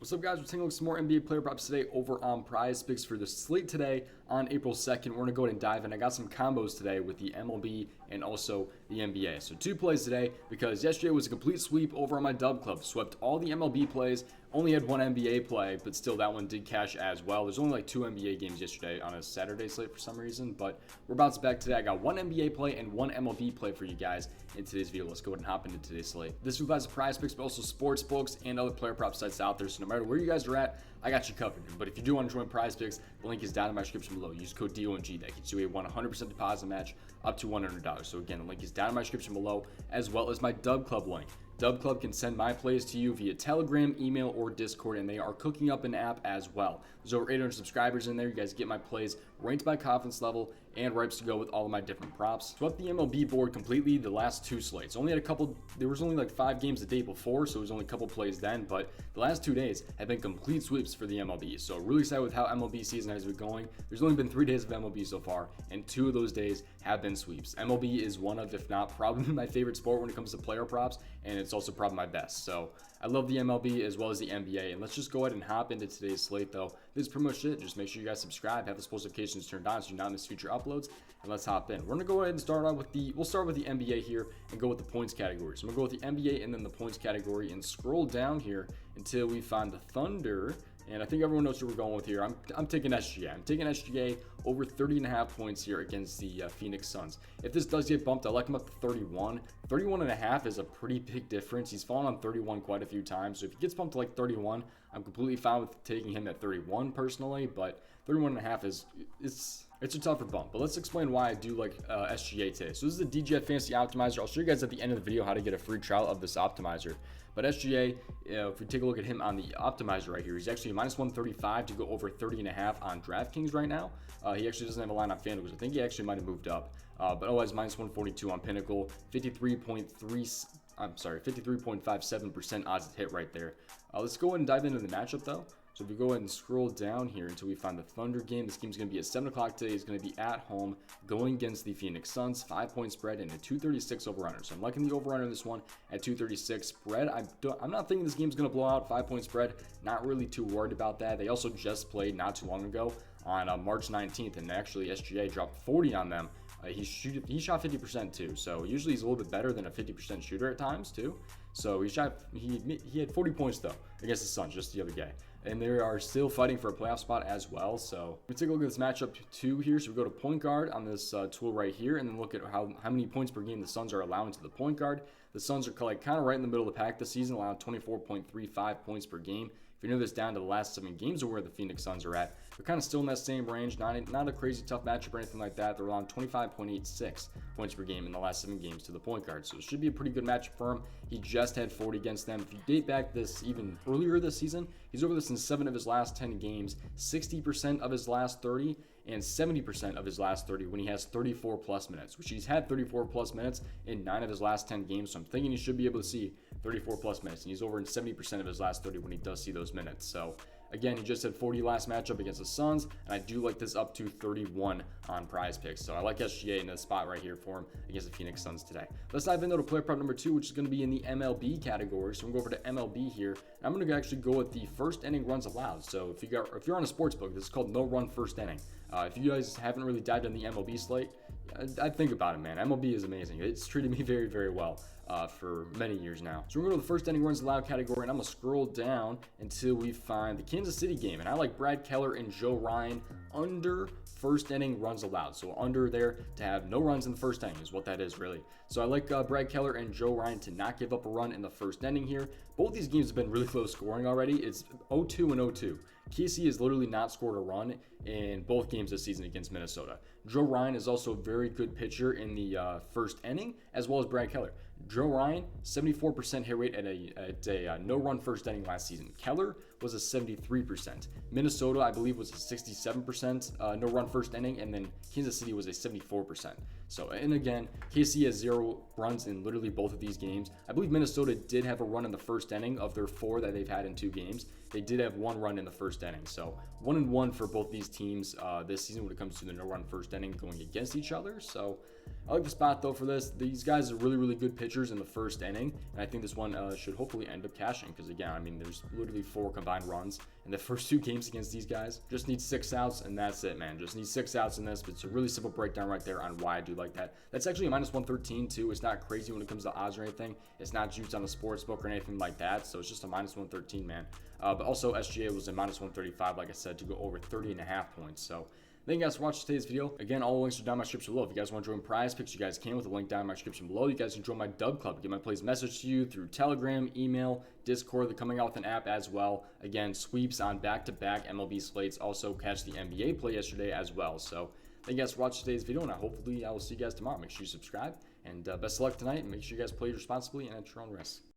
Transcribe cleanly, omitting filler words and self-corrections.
What's up, guys? We're taking a look at some more NBA player props today over on prizepicks for the slate today on April 2nd. We're going to go ahead and dive in. I got some combos today with the MLB and also the NBA. So 2 plays today because yesterday was a complete sweep over on my dub club. Swept all the MLB plays, only had 1 NBA play, but still that one did cash as well. There's only like 2 NBA games yesterday on a Saturday slate for some reason, but we're bouncing back today. I got 1 NBA play and 1 MLB play for you guys in today's video. Let's go ahead and hop into today's slate. This applies to prizepicks, but also sports books and other player prop sites out there. So no matter where you guys are at, I got you covered. But if you do want to join prizepicks, the link is down in my description below. Use code DOMG. That gets you a 100% deposit match up to $100. So again, the link is down in my description below, as well as my dub club link. Dub Club can send my plays to you via Telegram, email, or Discord, and they are cooking up an app as well. There's over 800 subscribers in there. You guys get my plays ranked by confidence level and reps to go with all of my different props. Swept the MLB board completely the last 2 slates. Only had a couple, there was only like 5 games the day before, so it was only a couple plays then, but the last 2 days have been complete sweeps for the MLB. So really excited with how MLB season has been going. There's only been 3 days of MLB so far, and 2 of those days have been sweeps. MLB is one of, if not probably my favorite sport when it comes to player props, and it's also probably my best. So I love the MLB as well as the NBA, and let's just go ahead and hop into today's slate though. This is pretty much it. Just make sure you guys subscribe, have the post notifications turned on so you not miss future uploads, and let's hop in. We're gonna go ahead and start out with we'll start with the NBA here and go with the points category. So I'm gonna go with the NBA and then the points category and scroll down here until we find the Thunder. And I think everyone knows where we're going with here. I'm taking SGA. I'm taking SGA over 30.5 points here against the Phoenix Suns. If this does get bumped, I like him up to 31. 31.5 is a pretty big difference. He's fallen on 31 quite a few times. So if he gets bumped to like 31, I'm completely fine with taking him at 31 personally. But 31.5 it's a tougher bump. But let's explain why I do like SGA today. So this is the DGF Fantasy Optimizer. I'll show you guys at the end of the video how to get a free trial of this optimizer. But SGA, if we take a look at him on the optimizer right here, he's actually minus 135 to go over 30.5 on DraftKings right now. He actually doesn't have a line on FanDuel, because I think he actually might have moved up. But otherwise, minus 142 on Pinnacle, 53.57% odds to hit right there. Let's go ahead and dive into the matchup though. So if we go ahead and scroll down here until we find the Thunder game, this game's going to be at 7 o'clock today. It's going to be at home going against the Phoenix Suns, 5-point spread and a 236 over-under. So I'm liking the over-under in this one at 236 spread. I'm not thinking this game's going to blow out, 5-point spread. Not really too worried about that. They also just played not too long ago on March 19th, and actually SGA dropped 40 on them. He shot 50% too, so usually he's a little bit better than a 50% shooter at times too. So he had 40 points though against the Suns just the other day, and they are still fighting for a playoff spot as well. So we take a look at this matchup too here. So we go to point guard on this tool right here, and then look at how many points per game the Suns are allowing to the point guard. The Suns are like kind of right in the middle of the pack this season, allowing 24.35 points per game. If you know this down to the last 7 games of where the Phoenix Suns are at, they're kind of still in that same range. Not a crazy tough matchup or anything like that. They're around 25.86 points per game in the last 7 games to the point guard. So it should be a pretty good matchup for him. He just had 40 against them. If you date back this even earlier this season, he's over this in 7 of his last 10 games, 60% of his last 30, and 70% of his last 30 when he has 34 plus minutes, which he's had 34 plus minutes in 9 of his last 10 games. So I'm thinking he should be able to see 34 plus minutes, and he's over in 70% of his last 30 when he does see those minutes. So again, he just had 40 last matchup against the Suns, and I do like this up to 31 on prizepicks. So I like SGA in the spot right here for him against the Phoenix Suns today. Let's dive into player prop number 2, which is going to be in the MLB category. So I'm going to go over to MLB here. And I'm going to actually go with the first inning runs allowed. So if you're on a sports book, this is called no run first inning. If you guys haven't really dived in the MLB slate, I'd think about it, man. MLB is amazing. It's treated me very, very well for many years now. So we're going to go to the first inning runs allowed category, and I'm going to scroll down until we find the Kansas City game. And I like Brad Keller and Joe Ryan under first inning runs allowed. So under there to have no runs in the first inning is what that is really. So I like Brad Keller and Joe Ryan to not give up a run in the first inning here. Both these games have been really close scoring already. It's 0-2 and 0-2. KC has literally not scored a run in both games this season against Minnesota. Joe Ryan is also a very good pitcher in the first inning, as well as Brad Keller. Joe Ryan, 74% hit rate at a no-run first inning last season. Keller was a 73%. Minnesota, I believe, was a 67% no-run first inning, and then Kansas City was a 74%. So, and again, KC has 0 runs in literally both of these games. I believe Minnesota did have a run in the first inning of their 4 that they've had in 2 games. They did have 1 run in the first inning. So 1-1 for both these teams this season when it comes to the no-run first inning going against each other. So I like the spot though for this. These guys are really, really good pitchers. pitchers in the first inning, and I think this one should hopefully end up cashing, because again, I mean, there's literally 4 combined runs in the first 2 games against these guys. Just need 6 outs, and that's it, man. Just need 6 outs in this, but it's a really simple breakdown right there on why I do like that. That's actually a -113 too. It's not crazy when it comes to odds or anything. It's not juiced on the sports book or anything like that, so it's just a -113, man. But also SGA was a -135, like I said, to go over 30.5 points. So thank you guys for watching today's video. Again, all the links are down in my description below. If you guys want to join Prize Picks, you guys can with the link down in my description below. You guys can join my Dub Club. Get my plays messaged to you through Telegram, email, Discord. They're coming out with an app as well. Again, sweeps on back-to-back MLB slates. Also catch the NBA play yesterday as well. So thank you guys for watching today's video, and hopefully I will see you guys tomorrow. Make sure you subscribe, and best of luck tonight. And make sure you guys play responsibly and at your own risk.